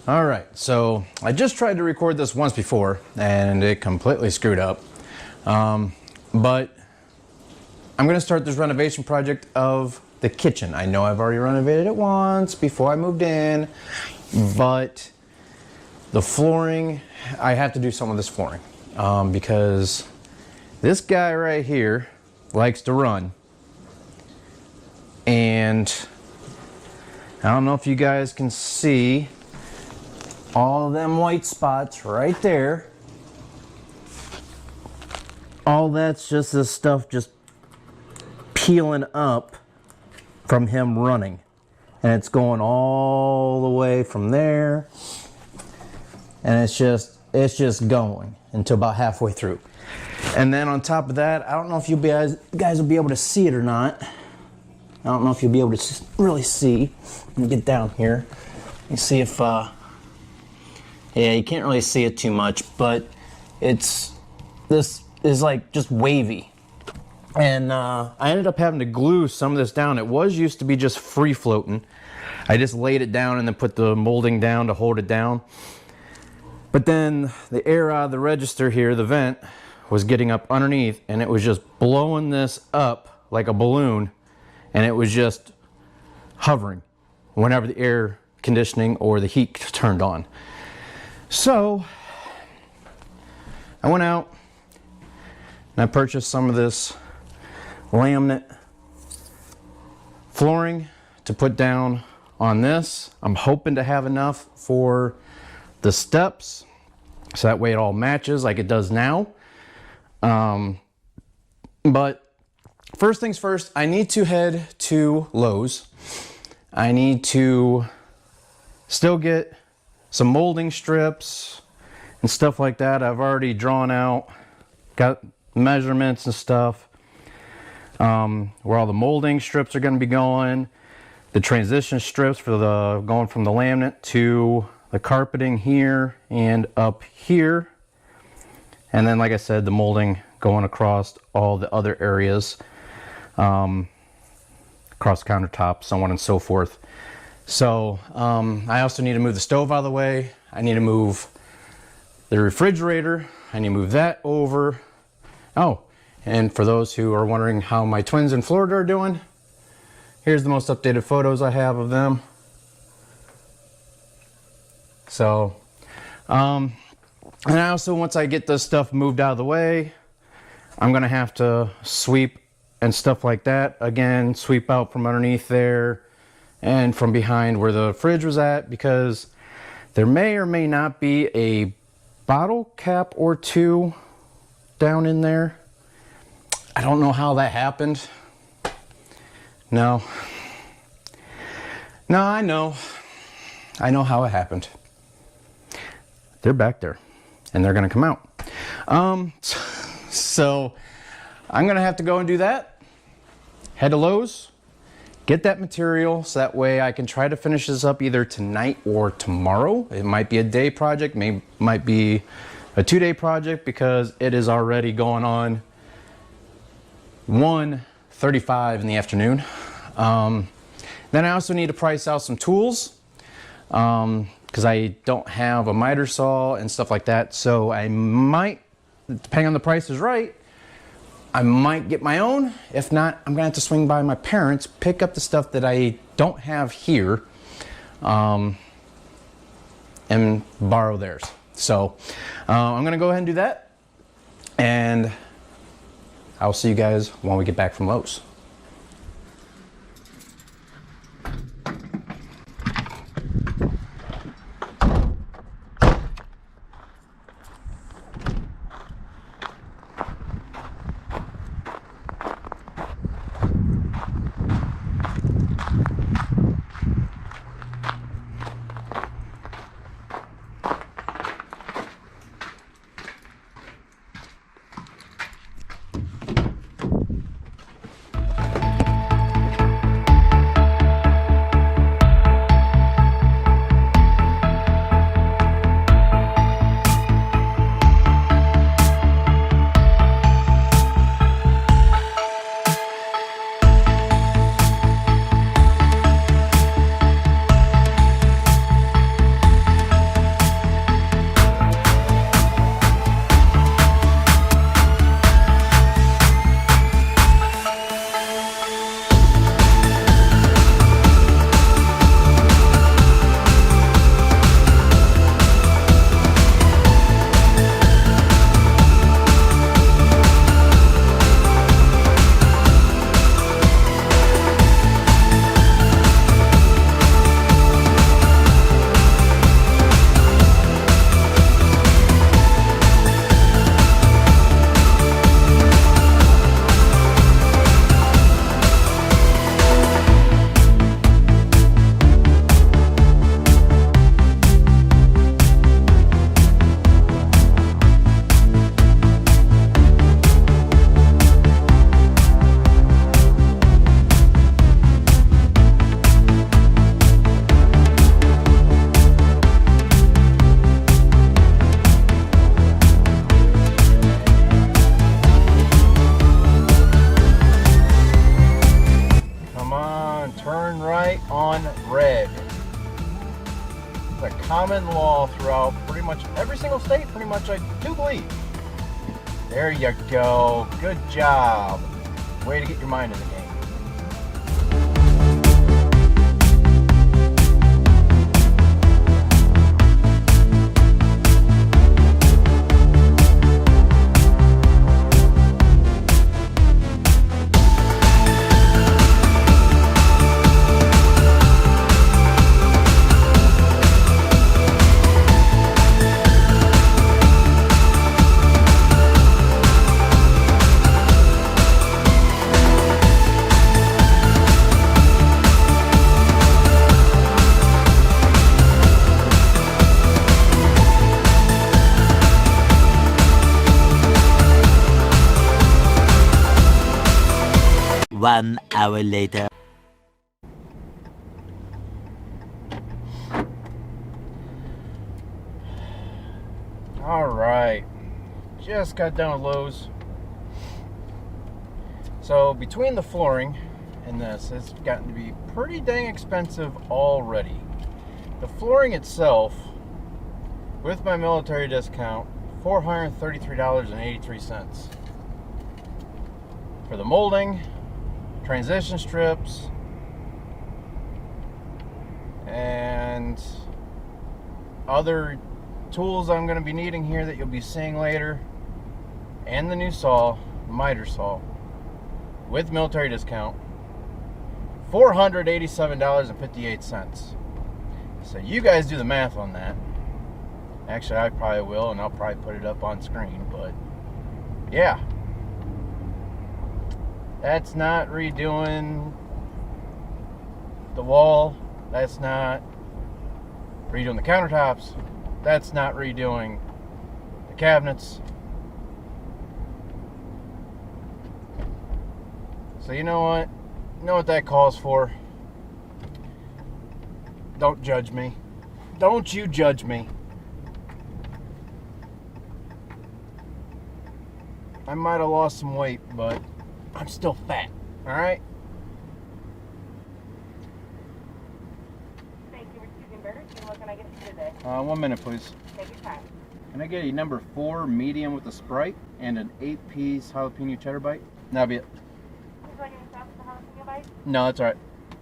All right, so I just tried to record this once before and it completely screwed up. But I'm gonna start this renovation project of the kitchen. I know I've already renovated it once before I moved in, but the flooring, I have to do some of this flooring because this guy right here likes to run. And I don't know if you guys can see all of them white spots right there. All that's just this stuff just peeling up from him running. And it's going all the way from there. And it's just going until about halfway through. And then on top of that, I don't know if you guys will be able to see it or not. I don't know if you'll be able to really see. Let me get down here. Let me see if, yeah, you can't really see it too much, but this is like just wavy. And I ended up having to glue some of this down. It used to be just free floating. I just laid it down and then put the molding down to hold it down. But then the air out of the register here, the vent, was getting up underneath and it was just blowing this up like a balloon, and it was just hovering whenever the air conditioning or the heat turned on. So I went out and I purchased some of this laminate flooring to put down on this. I'm hoping to have enough for the steps so that way it all matches like it does now. But first things first, I need to head to Lowe's. I need to still get some molding strips and stuff like that. I've already drawn out, got measurements and stuff, where all the molding strips are going to be going, the transition strips for the going from the laminate to the carpeting here and up here, and then like I said, the molding going across all the other areas, across countertops, so on and so forth. So I also need to move the stove out of the way. I need to move the refrigerator. I need to move that over. Oh, and for those who are wondering how my twins in Florida are doing, here's the most updated photos I have of them. So, and I also, once I get this stuff moved out of the way, I'm gonna have to sweep and stuff like that. Again, sweep out from underneath there and from behind where the fridge was at, because there may or may not be a bottle cap or two down in there. I don't know how that happened. No, I know how it happened. They're back there and they're gonna come out. So I'm gonna have to go and do that, head to Lowe's, get that material so that way I can try to finish this up either tonight or tomorrow. It might be a day project, might be a 2-day project, because it is already going on 1:35 in the afternoon. Then I also need to price out some tools, because I don't have a miter saw and stuff like that. So I might, depending on the price is right, I might get my own. If not, I'm gonna have to swing by my parents', pick up the stuff that I don't have here, and borrow theirs. So I'm gonna go ahead and do that, and I'll see you guys when we get back from Lowe's. It's a common law throughout pretty much every single state, pretty much, I do believe. There you go. Good job. Way to get your mind in the game. One hour later. Alright, just got done with Lowe's. So between the flooring and this, it's gotten to be pretty dang expensive already. The flooring itself, with my military discount, $433.83. For the molding, transition strips, and other tools I'm going to be needing here that you'll be seeing later, and the new saw, miter saw, with military discount, $487.58. So you guys do the math on that. Actually, I probably will, and I'll probably put it up on screen, but yeah. That's not redoing the wall. That's not redoing the countertops. That's not redoing the cabinets. So you know what? You know what that calls for? Don't judge me. Don't you judge me. I might have lost some weight, but I'm still fat, alright? Thank you for choosing Burger King. What can I get you today? 1 minute, please. Take your time. Can I get a number 4 medium with a Sprite and an 8-piece jalapeno cheddar bite? That'll be it. Would you like any sauce with the jalapeno bite? No, that's alright.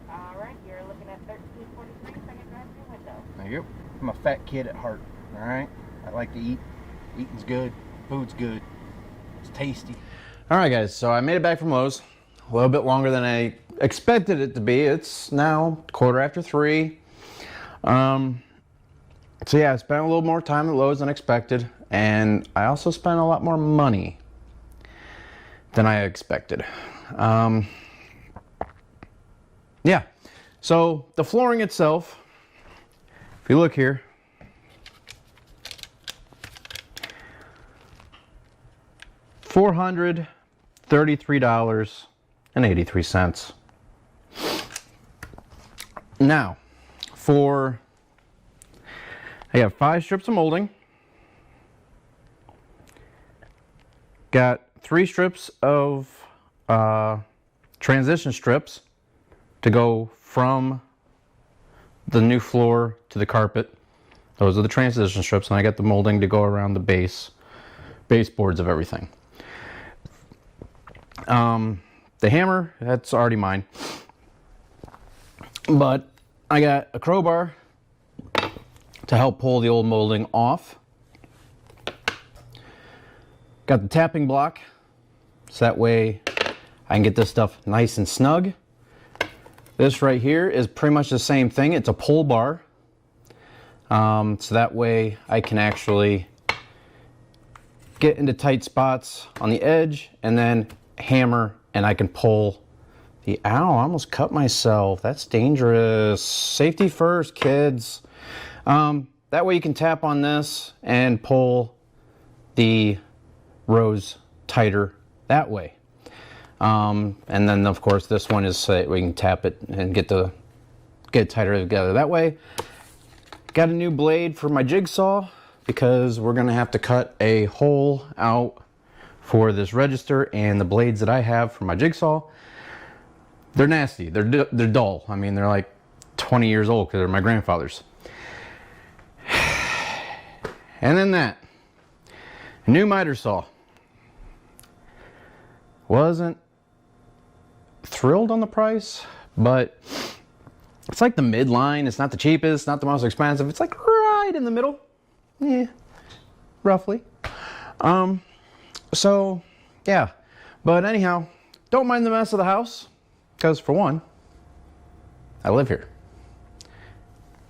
Alright, you're looking at $13.43, second drive-through window. Thank you. I'm a fat kid at heart, alright? I like to eat. Eating's good. Food's good. It's tasty. Alright guys, so I made it back from Lowe's. A little bit longer than I expected it to be. It's now 3:15. So yeah, I spent a little more time at Lowe's than expected, and I also spent a lot more money than I expected. Yeah, so the flooring itself, if you look here, $433.83. Now, I got 5 strips of molding, got 3 strips of transition strips to go from the new floor to the carpet. Those are the transition strips, and I got the molding to go around the baseboards of everything. The hammer, that's already mine. But I got a crowbar to help pull the old molding off. Got the tapping block, so that way I can get this stuff nice and snug. This right here is pretty much the same thing. It's a pull bar. So that way I can actually get into tight spots on the edge and then hammer, and I can pull the, ow, I almost cut myself. That's dangerous. Safety first, kids. That way you can tap on this and pull the rows tighter that way. And then of course this one is so we can tap it and get it tighter together that way. Got a new blade for my jigsaw because we're gonna have to cut a hole out for this register, and the blades that I have for my jigsaw, they're nasty. They're dull. I mean, they're like 20 years old because they're my grandfather's. And then that. A new miter saw. Wasn't thrilled on the price, but it's like the midline. It's not the cheapest, not the most expensive. It's like right in the middle. Yeah, roughly. So, yeah. But anyhow, don't mind the mess of the house, because for one, I live here.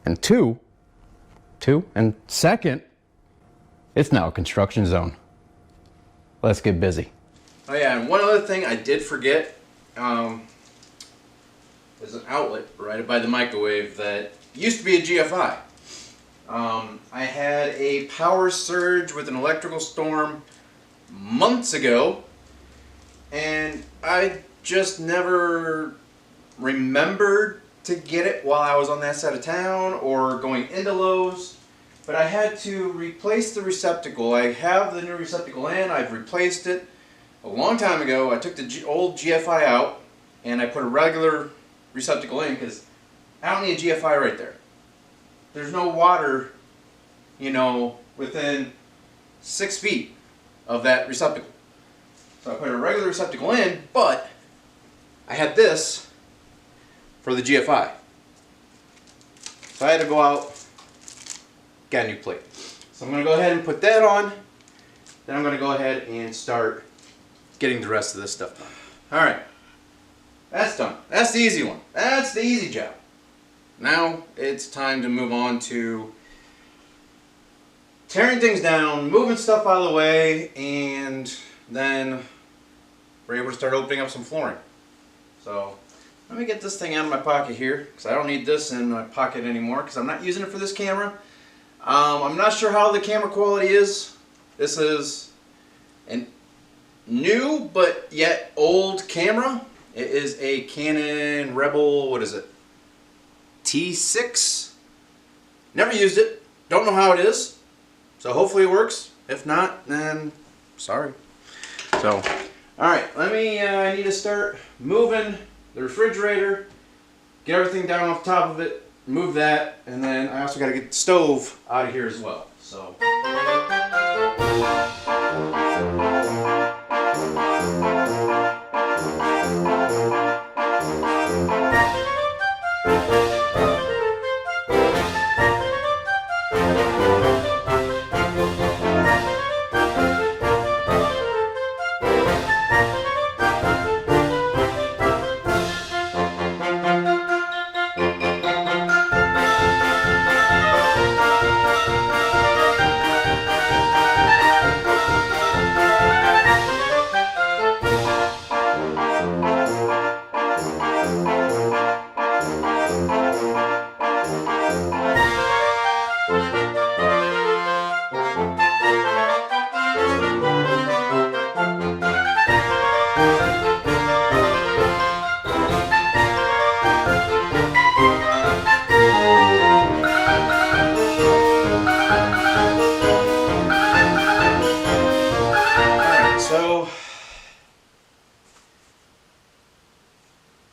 And and second, it's now a construction zone. Let's get busy. Oh yeah, and one other thing I did forget, there's an outlet right by the microwave that used to be a GFI. I had a power surge with an electrical storm months ago, and I just never remembered to get it while I was on that side of town or going into Lowe's. But I had to replace the receptacle. I have the new receptacle in, I've replaced it. A long time ago, I took the old GFI out and I put a regular receptacle in because I don't need a GFI right there. There's no water, you know, within 6 feet of that receptacle. So I put a regular receptacle in, but I had this for the GFI. So I had to go out, get a new plate. So I'm going to go ahead and put that on. Then I'm going to go ahead and start getting the rest of this stuff done. Alright, that's done. That's the easy one. That's the easy job. Now it's time to move on to tearing things down, moving stuff out of the way, and then we're able to start opening up some flooring. So let me get this thing out of my pocket here, because I don't need this in my pocket anymore, because I'm not using it for this camera. I'm not sure how the camera quality is. This is an new but yet old camera. It is a Canon Rebel, what is it? T6. Never used it. Don't know how it is. So hopefully it works. If not, then sorry. So, alright, I need to start moving the refrigerator, get everything down off the top of it, move that, and then I also got to get the stove out of here as well. So.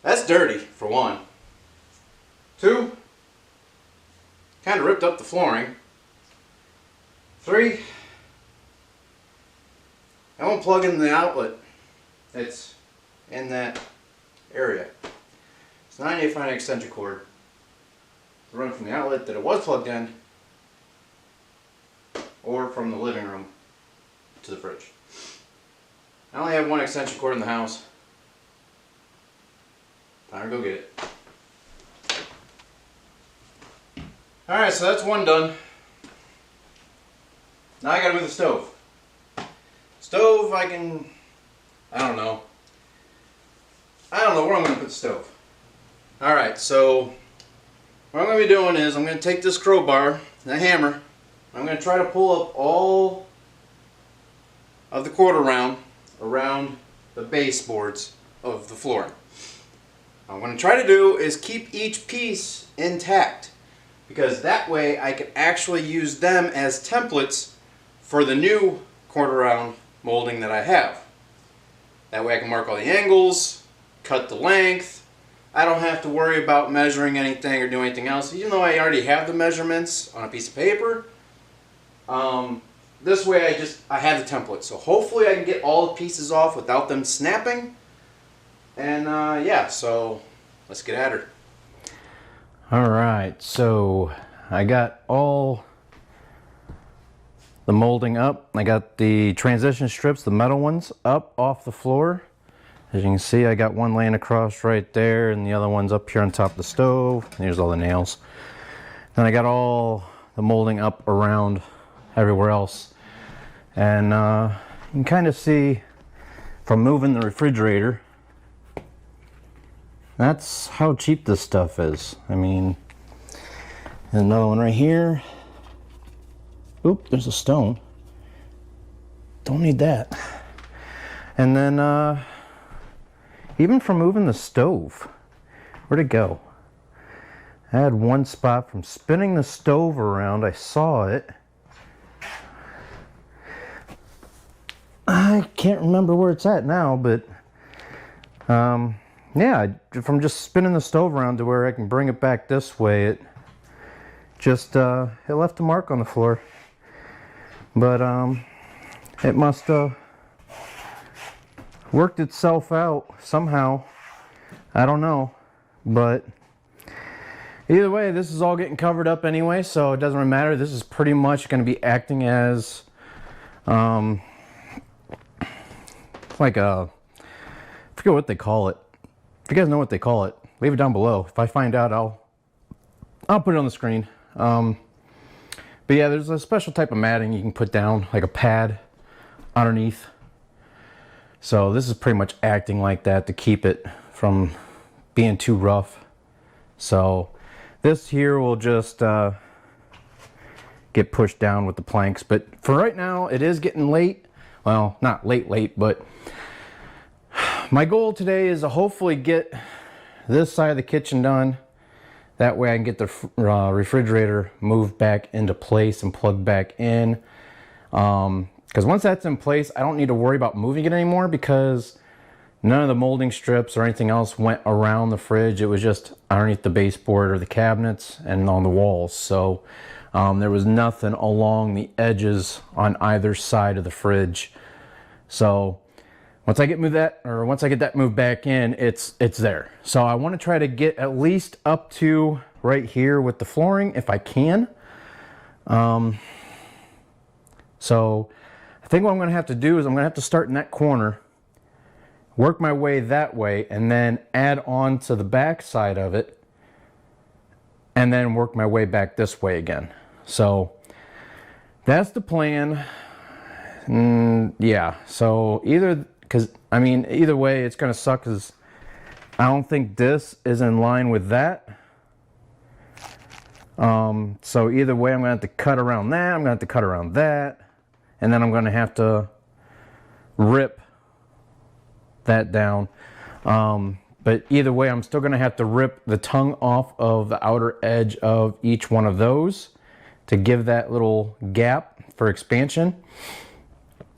That's dirty, for one. Two, kind of ripped up the flooring. Three, I won't plug in the outlet. It's in that area. It's 98 extension cord to run from the outlet that it was plugged in or from the living room to the fridge. I only have one extension cord in the house. Time to go get it. Alright, so that's one done. Now I gotta move the stove. Stove, I don't know where I'm gonna put the stove. Alright, so what I'm gonna be doing is I'm gonna take this crowbar, the hammer, I'm gonna try to pull up all of the quarter round around the baseboards of the flooring. What I'm going to try to do is keep each piece intact, because that way I can actually use them as templates for the new quarter round molding that I have. That way I can mark all the angles, cut the length. I don't have to worry about measuring anything or doing anything else. Even though I already have the measurements on a piece of paper, This way I have the template. So hopefully I can get all the pieces off without them snapping. And yeah, so let's get at her. All right, so I got all the molding up. I got the transition strips, the metal ones, up off the floor. As you can see, I got one laying across right there and the other one's up here on top of the stove. Here's all the nails. Then I got all the molding up around everywhere else. And you can kind of see from moving the refrigerator, that's how cheap this stuff is. I mean, there's another one right here. Oop, there's a stone. Don't need that. And then even from moving the stove, where'd it go? I had one spot from spinning the stove around. I saw it. I can't remember where it's at now, but yeah, from just spinning the stove around to where I can bring it back this way, it just it left a mark on the floor. But it must have worked itself out somehow. I don't know, but either way, this is all getting covered up anyway, so it doesn't really matter. This is pretty much going to be acting as like a, I forget what they call it. If you guys know what they call it, leave it down below. If I find out, I'll put it on the screen. But yeah, there's a special type of matting you can put down, like a pad underneath. So this is pretty much acting like that to keep it from being too rough. So this here will just get pushed down with the planks. But for right now, it is getting late. Well, not late, but my goal today is to hopefully get this side of the kitchen done. That way I can get the refrigerator moved back into place and plugged back in. Because once that's in place, I don't need to worry about moving it anymore because none of the molding strips or anything else went around the fridge. It was just underneath the baseboard or the cabinets and on the walls. So there was nothing along the edges on either side of the fridge. So once I get that moved back in, it's there. So I want to try to get at least up to right here with the flooring if I can. So I think what I'm going to have to do is I'm going to have to start in that corner, work my way that way, and then add on to the back side of it, and then work my way back this way again. So that's the plan. Yeah, so either way it's gonna suck because I don't think this is in line with that. So either way I'm gonna have to cut around that, I'm gonna have to cut around that, and then I'm gonna have to rip that down. But either way I'm still gonna have to rip the tongue off of the outer edge of each one of those to give that little gap for expansion.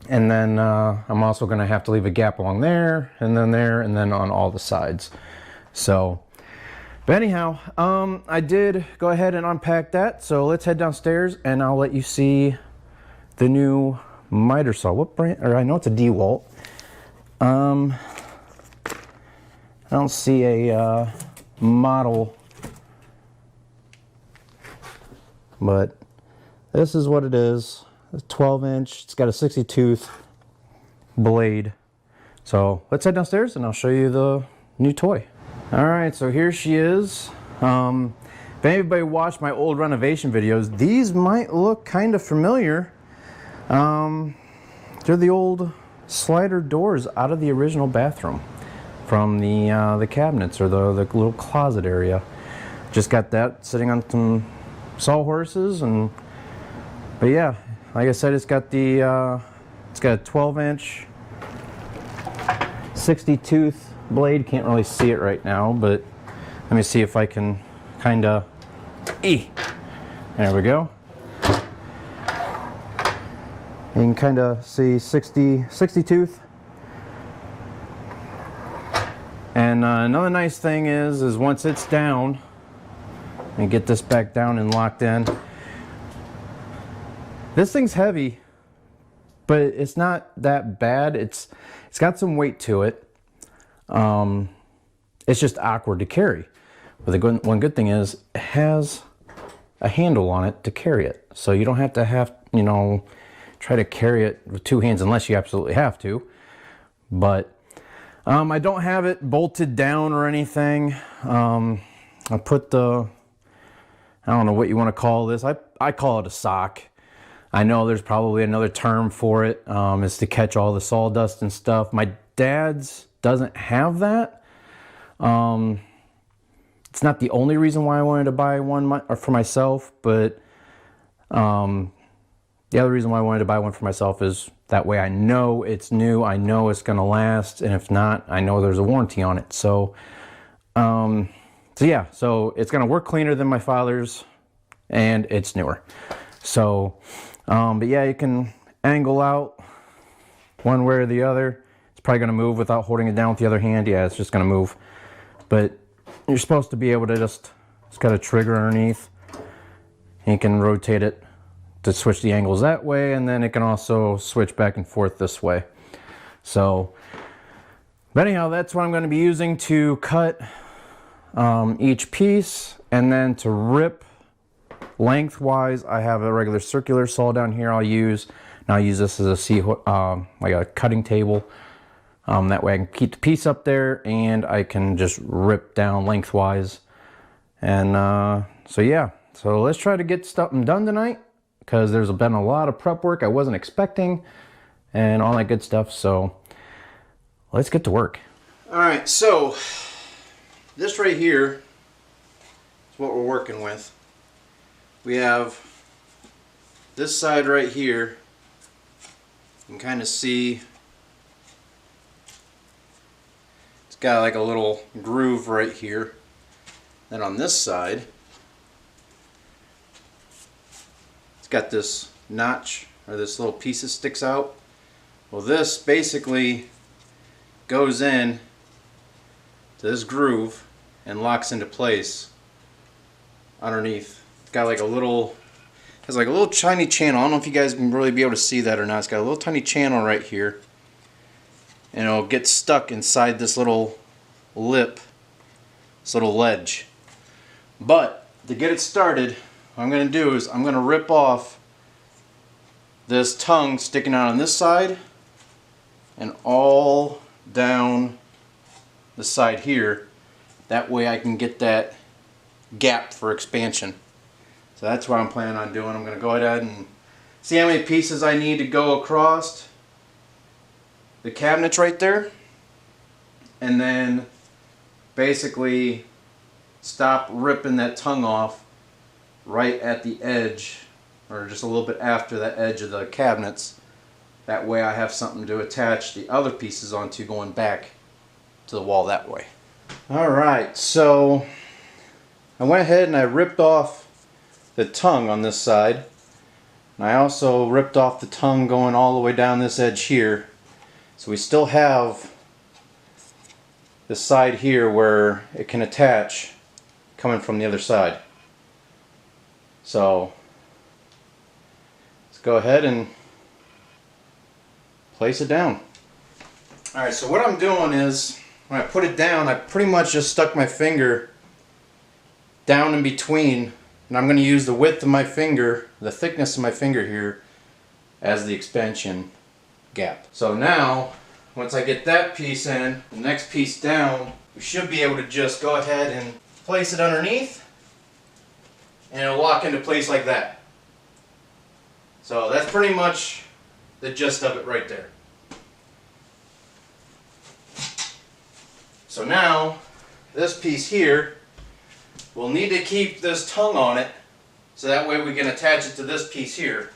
And then I'm also going to have to leave a gap along there, and then on all the sides. So, but anyhow, I did go ahead and unpack that. So let's head downstairs, and I'll let you see the new miter saw. What brand? Or I know it's a DeWalt. I don't see a model, but this is what it is. 12-inch, it's got a 60 tooth blade. So let's head downstairs and I'll show you the new toy. All right, so here she is. If anybody watched my old renovation videos, these might look kind of familiar. They're the old slider doors out of the original bathroom from the cabinets or the little closet area. Just got that sitting on some sawhorses, but yeah. Like I said, it's got a 12-inch 60 tooth blade. Can't really see it right now, but let me see if I can kind of. There we go. You can kind of see 60 tooth. And another nice thing is once it's down, and get this back down and locked in. This thing's heavy, but it's not that bad. It's got some weight to it. It's just awkward to carry. But the one good thing is it has a handle on it to carry it. So you don't have to you know, try to carry it with two hands unless you absolutely have to. But I don't have it bolted down or anything. I put I don't know what you want to call this. I call it a sock. I know there's probably another term for it. It's to catch all the sawdust and stuff. My dad's doesn't have that. It's not the only reason why I wanted to buy one for myself, but the other reason why I wanted to buy one for myself is that way I know it's new, I know it's going to last, and if not, I know there's a warranty on it. So yeah, so it's going to work cleaner than my father's, and it's newer. So, but yeah, you can angle out one way or the other. It's probably going to move without holding it down with the other hand. Yeah, it's just going to move. But you're supposed to be able to it's got a trigger underneath. And you can rotate it to switch the angles that way, and then it can also switch back and forth this way. So, but anyhow, that's what I'm going to be using to cut each piece, and then to rip lengthwise. I have a regular circular saw down here I'll use. And I'll use this as a like a cutting table. That way I can keep the piece up there and I can just rip down lengthwise. And so yeah, so let's try to get something done tonight, because there's been a lot of prep work I wasn't expecting and all that good stuff. So let's get to work. All right, so this right here is what we're working with. We have this side right here. You can kind of see it's got like a little groove right here. Then on this side, it's got this notch, or this little piece that sticks out. Well, this basically goes in to this groove and locks into place underneath. It's got like a little, has like a little tiny channel. I don't know if you guys can really be able to see that or not. It's got a little tiny channel right here, and it'll get stuck inside this little lip, this little ledge. But to get it started, what I'm going to do is I'm going to rip off this tongue sticking out on this side and all down the side here. That way I can get that gap for expansion. So that's what I'm planning on doing. I'm going to go ahead and see how many pieces I need to go across the cabinets right there, and then basically stop ripping that tongue off right at the edge, or just a little bit after the edge of the cabinets. That way I have something to attach the other pieces onto going back to the wall that way. Alright, so I went ahead and I ripped off the tongue on this side, and I also ripped off the tongue going all the way down this edge here. So we still have this side here where it can attach coming from the other side. So let's go ahead and place it down. Alright, so what I'm doing is when I put it down, I pretty much just stuck my finger down in between, and I'm going to use the width of my finger, the thickness of my finger here, as the expansion gap. So now, once I get that piece in, the next piece down, we should be able to just go ahead and place it underneath, and it'll lock into place like that. So that's pretty much the gist of it right there. So now, this piece here, we'll need to keep this tongue on it, so that way we can attach it to this piece here.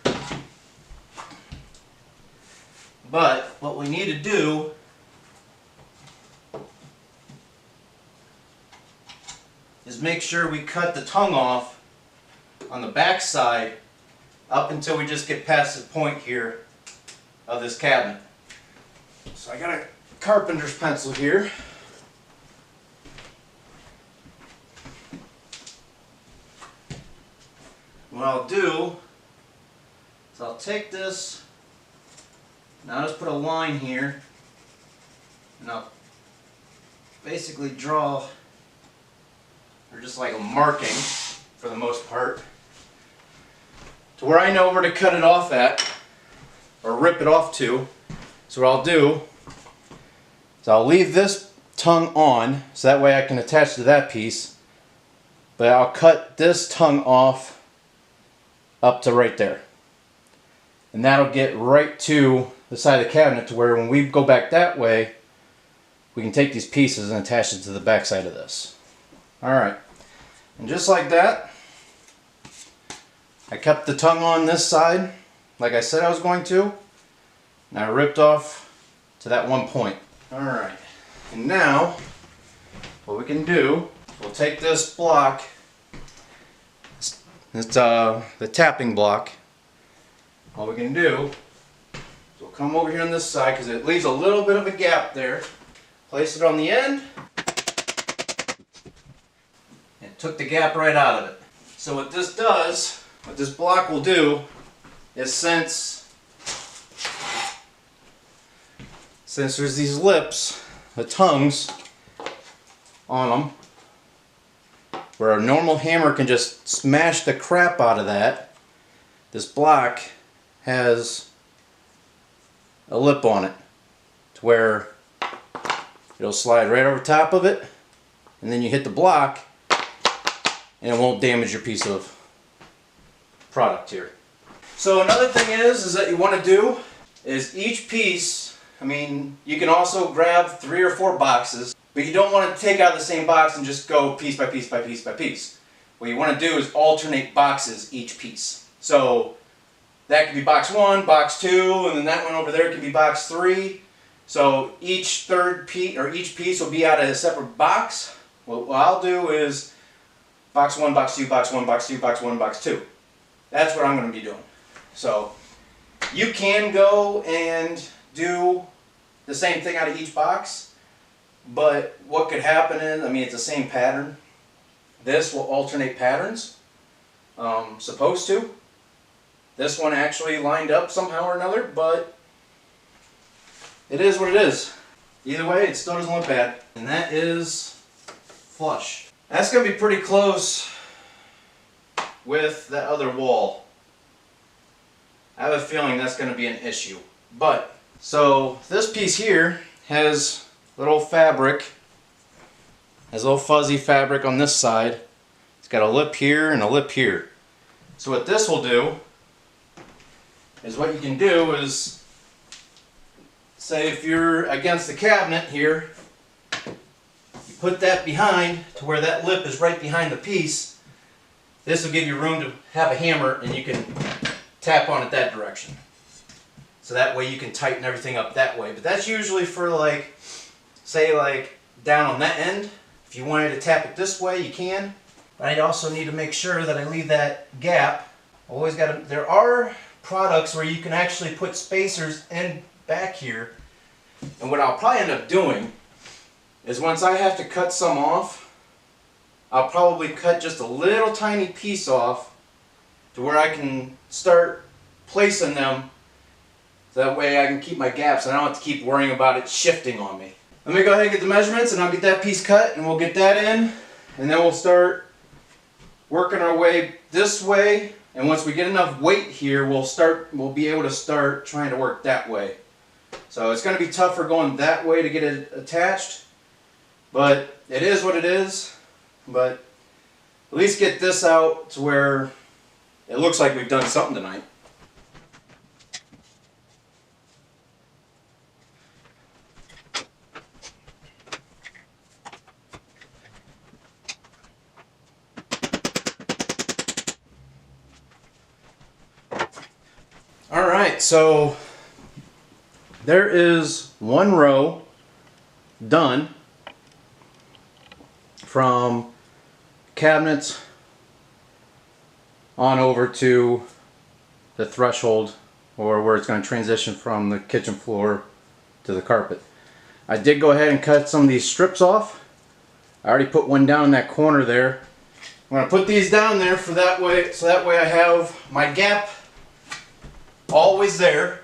But what we need to do is make sure we cut the tongue off on the back side up until we just get past the point here of this cabinet. So I got a carpenter's pencil here. What I'll do is So I'll take this, now I'll just put a line here, and I'll basically draw, or just like a marking for the most part, to where I know where to cut it off at, or rip it off to. So what I'll do is I'll leave this tongue on, so that way I can attach to that piece, but I'll cut this tongue off up to right there. And that'll get right to the side of the cabinet, to where when we go back that way, we can take these pieces and attach it to the back side of this. Alright, and just like that, I kept the tongue on this side, like I said I was going to, and I ripped off to that one point. Alright, and now, what we can do, we'll take this block, it's the tapping block. All we can do is we'll come over here on this side, because it leaves a little bit of a gap there. Place it on the end. And took the gap right out of it. So what this does, what this block will do, is since there's these lips, the tongues on them, where a normal hammer can just smash the crap out of that, this block has a lip on it, to where it'll slide right over top of it, and then you hit the block and it won't damage your piece of product here. So another thing is that you want to do is each piece, I mean, you can also grab 3 or 4 boxes, but you don't want to take out the same box and just go piece by piece by piece by piece. What you want to do is alternate boxes each piece. So that could be box 1, box 2, and then that one over there could be box 3. So each each piece will be out of a separate box. What I'll do is box 1, box 2, box 1, box 2, box 1, box 2. That's what I'm going to be doing. So you can go and do the same thing out of each box, but what could happen is, I mean, it's the same pattern. This will alternate patterns, supposed to. This one actually lined up somehow or another, but it is what it is. Either way, it still doesn't look bad. And that is flush. That's going to be pretty close with that other wall. I have a feeling that's going to be an issue. But, so this piece here has little fabric, has a little fuzzy fabric on this side. It's got a lip here and a lip here. So what this will do is, what you can do is, say if you're against the cabinet here, you put that behind to where that lip is right behind the piece. This will give you room to have a hammer and you can tap on it that direction. So that way you can tighten everything up that way. But that's usually for, like, say like down on that end. If you wanted to tap it this way, you can. But I also need to make sure that I leave that gap. Always got to, there are products where you can actually put spacers in back here, and what I'll probably end up doing is, once I have to cut some off, I'll probably cut just a little tiny piece off to where I can start placing them, so that way I can keep my gaps and I don't have to keep worrying about it shifting on me. Let me go ahead and get the measurements, and I'll get that piece cut and we'll get that in, and then we'll start working our way this way. And once we get enough weight here, we'll be able to start trying to work that way. So it's going to be tougher going that way to get it attached, but it is what it is. But at least get this out to where it looks like we've done something tonight. Alright, so there is one row done from cabinets on over to the threshold, or where it's going to transition from the kitchen floor to the carpet. I did go ahead and cut some of these strips off. I already put one down in that corner there. I'm going to put these down there for that way, so that way I have my gap always there.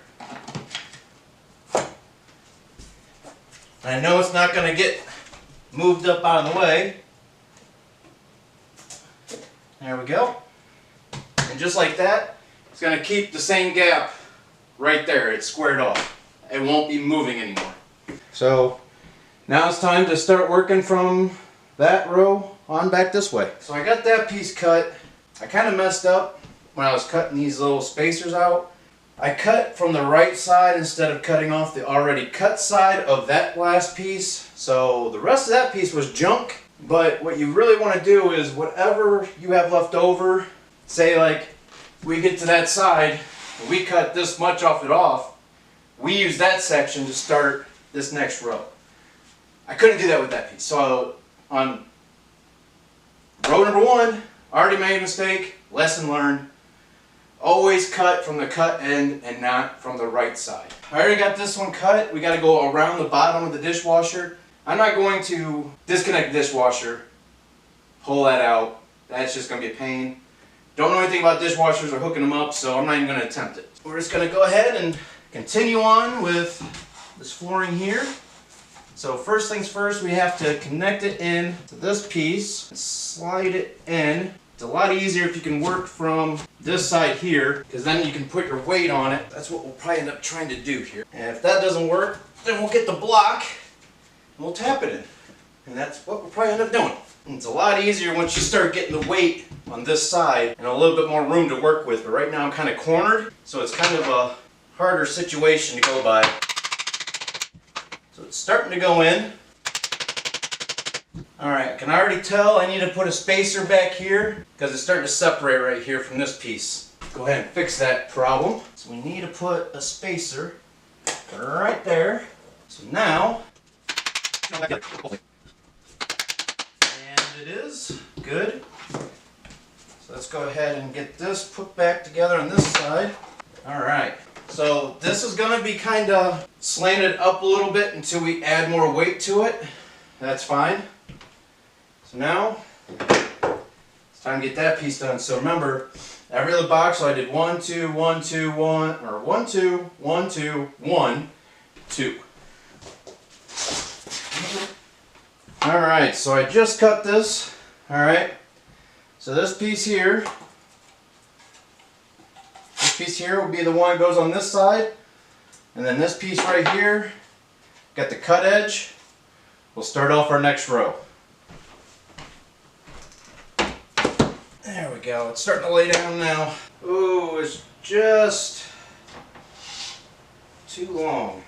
I know it's not going to get moved up out of the way. There we go. And just like that, it's going to keep the same gap right there. It's squared off. It won't be moving anymore. So now it's time to start working from that row on back this way. So I got that piece cut. I kind of messed up when I was cutting these little spacers out. I cut from the right side instead of cutting off the already cut side of that last piece. So the rest of that piece was junk. But what you really want to do is whatever you have left over, say like we get to that side, we cut this much of it off, we use that section to start this next row. I couldn't do that with that piece. So on row number 1, already made a mistake, lesson learned. Always cut from the cut end and not from the right side. I already got this one cut. We got to go around the bottom of the dishwasher. I'm not going to disconnect the dishwasher, pull that out. That's just going to be a pain. Don't know anything about dishwashers or hooking them up, so I'm not even going to attempt it. We're just going to go ahead and continue on with this flooring here. So first things first, we have to connect it in to this piece, slide it in. It's a lot easier if you can work from this side here, because then you can put your weight on it. That's what we'll probably end up trying to do here. And if that doesn't work, then we'll get the block and we'll tap it in. And that's what we'll probably end up doing. And it's a lot easier once you start getting the weight on this side and a little bit more room to work with. But right now I'm kind of cornered, so it's kind of a harder situation to go by. So it's starting to go in. Alright, I can already tell I need to put a spacer back here because it's starting to separate right here from this piece. Go ahead and fix that problem. So we need to put a spacer right there. So now, and it is good. So let's go ahead and get this put back together on this side. Alright, so this is going to be kind of slanted up a little bit until we add more weight to it. That's fine. So now, it's time to get that piece done. So remember, every other box I did 1, 2, 1, 2, 1, or 1, 2, 1, 2, 1, 2. Alright, so I just cut this. Alright, so this piece here will be the one that goes on this side. And then this piece right here, got the cut edge. We'll start off our next row. There we go, it's starting to lay down now. Ooh, it's just too long.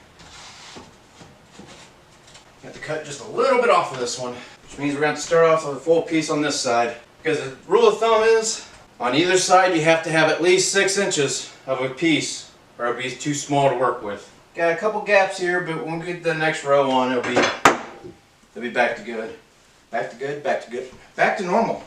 Got to cut just a little bit off of this one, which means we're going to start off with a full piece on this side. Because the rule of thumb is, on either side you have to have at least 6 inches of a piece, or it'll be too small to work with. Got a couple gaps here, but when we get the next row on, it'll be back to good. Back to good, back to good, back to normal.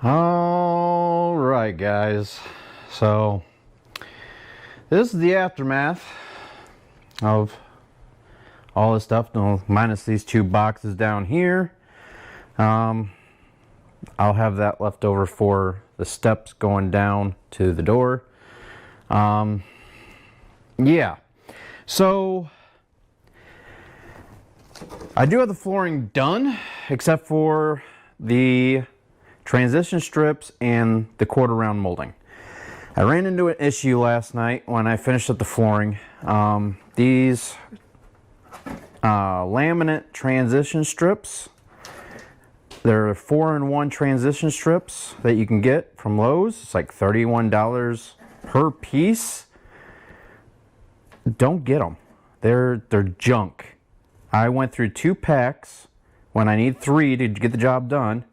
All right, guys. So this is the aftermath of all this stuff, minus these 2 boxes down here. I'll have that left over for the steps going down to the door. Yeah, so I do have the flooring done, except for the transition strips and the quarter round molding. I ran into an issue last night when I finished up the flooring. These laminate transition strips, they're 4-in-1 transition strips that you can get from Lowe's. It's like $31 per piece. Don't get them. They're junk. I went through 2 packs when I need 3 to get the job done.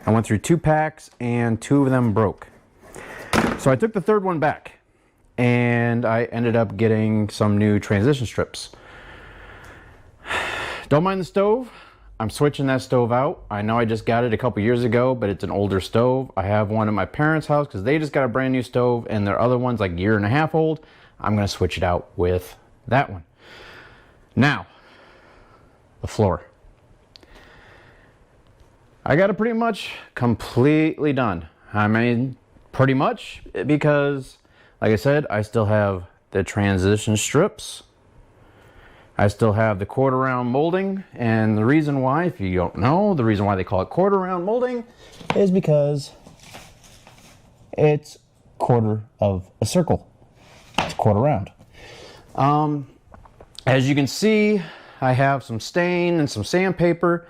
I went through 2 packs and 2 of them broke. So I took the 3rd one back and I ended up getting some new transition strips. Don't mind the stove. I'm switching that stove out. I know I just got it a couple years ago, but it's an older stove. I have one at my parents' house because they just got a brand new stove, and their other one's like a year and a half old. I'm gonna switch it out with that one. Now, the floor. I got it pretty much completely done. I mean, pretty much, because like I said, I still have the transition strips. I still have the quarter round molding, and the reason why, if you don't know, the reason why they call it quarter round molding is because it's quarter of a circle. It's quarter round. As you can see, I have some stain and some sandpaper.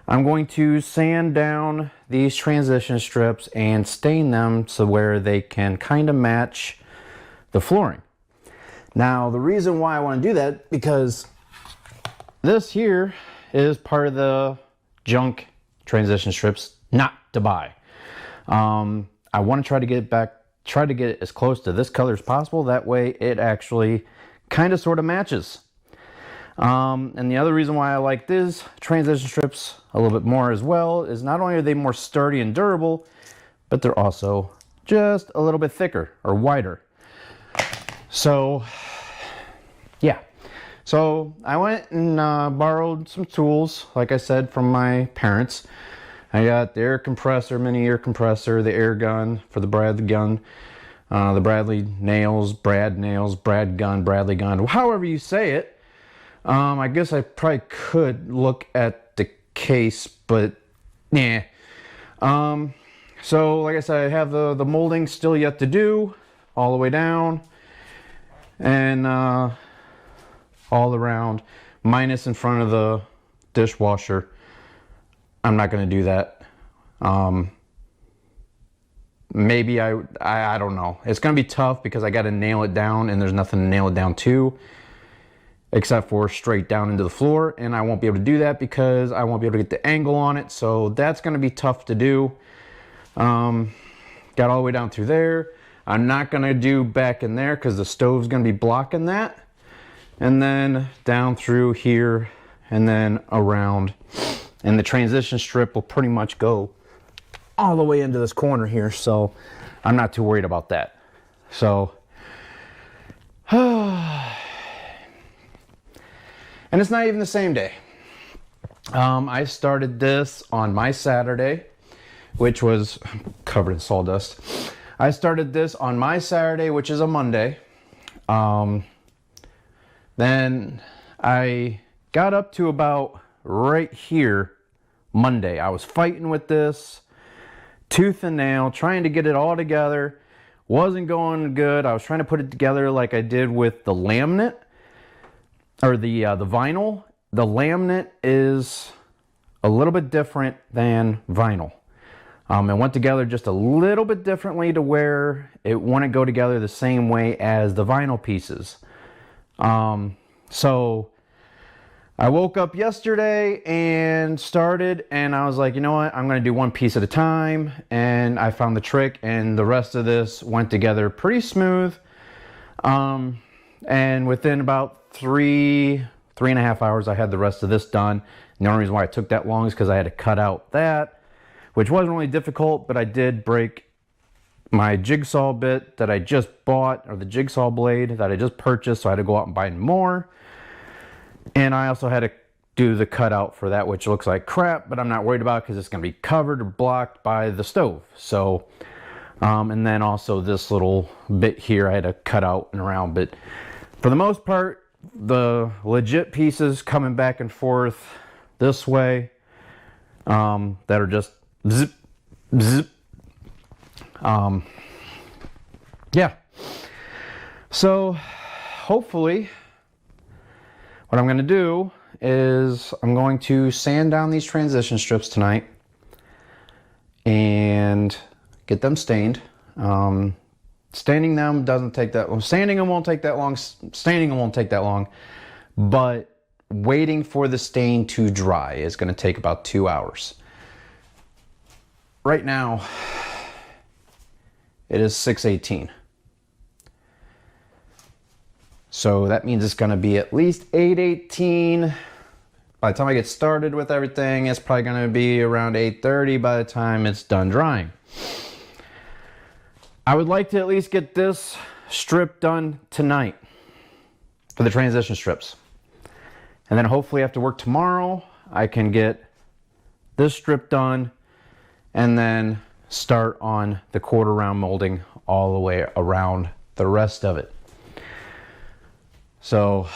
I'm going to sand down these transition strips and stain them so where they can kind of match the flooring. Now, the reason why I want to do that, because this here is part of the junk transition strips not to buy. I want to try to get it as close to this color as possible. That way it actually kind of sort of matches. And the other reason why I like these transition strips a little bit more as well is not only are they more sturdy and durable, but they're also just a little bit thicker or wider. So yeah. So I went and borrowed some tools, like I said, from my parents. I got the air compressor, mini air compressor, the air gun for the Bradley gun, the Bradley nails, Brad nails, Brad gun, Bradley gun, however you say it. I guess I probably could look at the case, but yeah. So like I said, I have the molding still yet to do, all the way down, and all around, minus in front of the dishwasher. I'm not going to do that. Maybe I don't know. It's going to be tough because I got to nail it down, and there's nothing to nail it down to except for straight down into the floor, and I won't be able to do that because I won't be able to get the angle on it. So that's going to be tough to do. Got all the way down through there. I'm not going to do back in there because the stove's going to be blocking that. And then down through here and then around, and the transition strip will pretty much go all the way into this corner here, so I'm not too worried about that. So and it's not even the same day. I started this on my Saturday, which was covered in sawdust. I started this on my Saturday, which is a Monday. Then I got up to about right here Monday. I was fighting with this tooth and nail, trying to get it all together. Wasn't going good. I was trying to put it together like I did with the laminate, or the vinyl. The laminate is a little bit different than vinyl. It went together just a little bit differently to where it wouldn't go together the same way as the vinyl pieces. So I woke up yesterday and started, and I was like, you know what, I'm going to do one piece at a time, and I found the trick, and the rest of this went together pretty smooth. And within about 3.5 hours, I had the rest of this done. And the only reason why it took that long is because I had to cut out that, which wasn't really difficult, but I did break my jigsaw bit that I just bought, or the jigsaw blade that I just purchased, so I had to go out and buy more. And I also had to do the cutout for that, which looks like crap, but I'm not worried about it because it's going to be covered or blocked by the stove. So, and then also this little bit here I had to cut out and around. But for the most part, the legit pieces coming back and forth this way, that are just zip, zip. Yeah. So hopefully what I'm going to do is I'm going to sand down these transition strips tonight and get them stained. Staining them doesn't take that long. Sanding them won't take that long. Staining them won't take that long. But waiting for the stain to dry is going to take about 2 hours. Right now, it is 6:18. So that means it's going to be at least 8:18 by the time I get started with everything, it's probably going to be around 8:30 by the time it's done drying. I would like to at least get this strip done tonight for the transition strips. And then hopefully after work tomorrow, I can get this strip done and then start on the quarter round molding all the way around the rest of it. So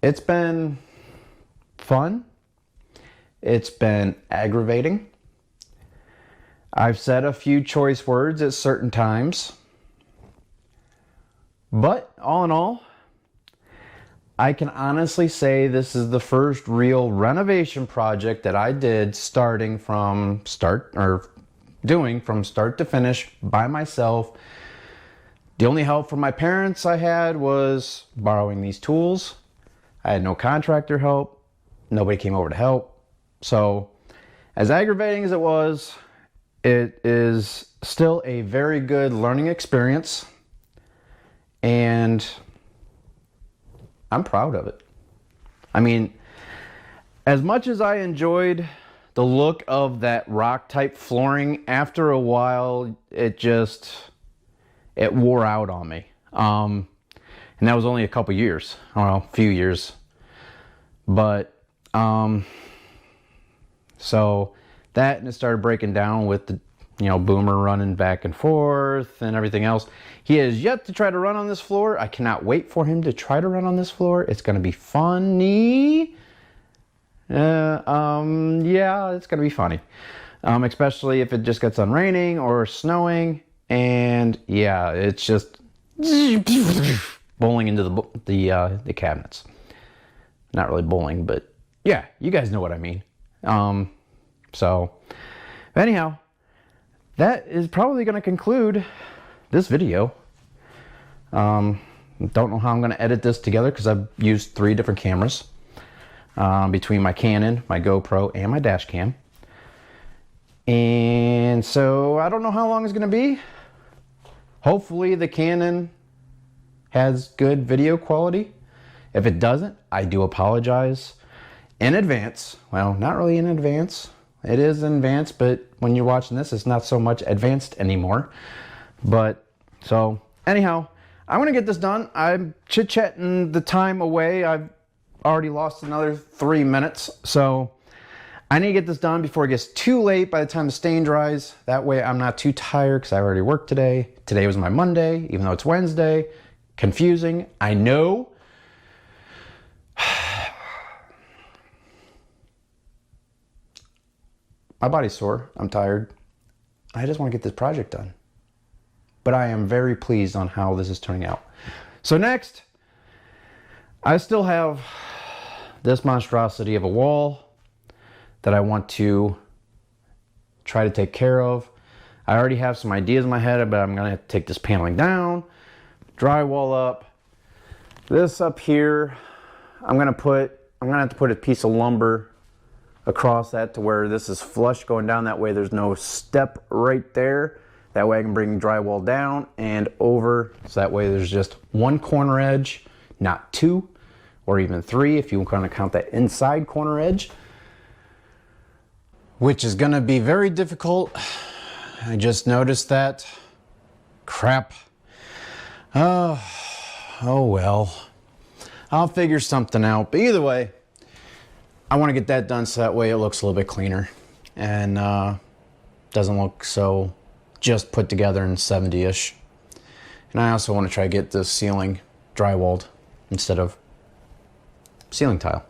it's been fun. It's been aggravating. I've said a few choice words at certain times. But all in all, I can honestly say this is the first real renovation project that I did doing from start to finish by myself. The only help from my parents I had was borrowing these tools. I had no contractor help. Nobody came over to help. So as aggravating as it was, it is still a very good learning experience. And I'm proud of it. I mean, as much as I enjoyed the look of that rock type flooring, after a while, it wore out on me. And that was only a couple years, well, a few years. But, so that, and it started breaking down with the, Boomer running back and forth and everything else. He has yet to try to run on this floor. I cannot wait for him to try to run on this floor. It's going to be funny. Yeah, it's going to be funny. Especially if it just gets on raining or snowing. And yeah, it's just bowling into the cabinets. Not really bowling, but yeah, you guys know what I mean. So anyhow, that is probably going to conclude this video. Don't know how I'm going to edit this together because I've used 3 different cameras between my Canon, my GoPro, and my dash cam. And so I don't know how long it's going to be. Hopefully the Canon has good video quality. If it doesn't, I do apologize in advance. Well, not really in advance. It is advanced, but when you're watching this, it's not so much advanced anymore. But, so, anyhow, I'm going to get this done. I'm chit-chatting the time away. I've already lost another 3 minutes. So, I need to get this done before it gets too late by the time the stain dries. That way I'm not too tired because I already worked today. Today was my Monday, even though it's Wednesday. Confusing, I know. My body's sore. I'm tired. I just want to get this project done. But I am very pleased on how this is turning out. So next, I still have this monstrosity of a wall that I want to try to take care of. I already have some ideas in my head, but I'm going to take this paneling down, drywall up. This up here, I'm going to have to put a piece of lumber across that to where this is flush going down. That way there's no step right there. That way I can bring drywall down and over. So that way there's just one corner edge, not 2 or even 3 if you want to count that inside corner edge. Which is going to be very difficult. I just noticed that. Crap. Oh well. I'll figure something out. But either way, I want to get that done so that way it looks a little bit cleaner and doesn't look so just put together and 70-ish. And I also want to try to get this ceiling drywalled instead of ceiling tile.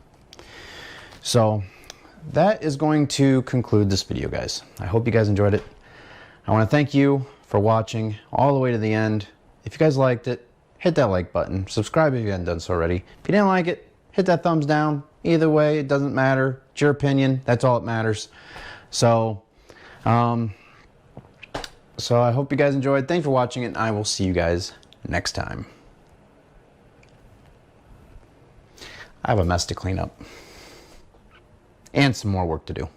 So that is going to conclude this video, guys. I hope you guys enjoyed it. I want to thank you for watching all the way to the end. If you guys liked it, hit that like button. Subscribe if you haven't done so already. If you didn't like it, hit that thumbs down. Either way, it doesn't matter. It's your opinion. That's all that matters. So, I hope you guys enjoyed. Thanks for watching it, and I will see you guys next time. I have a mess to clean up. And some more work to do.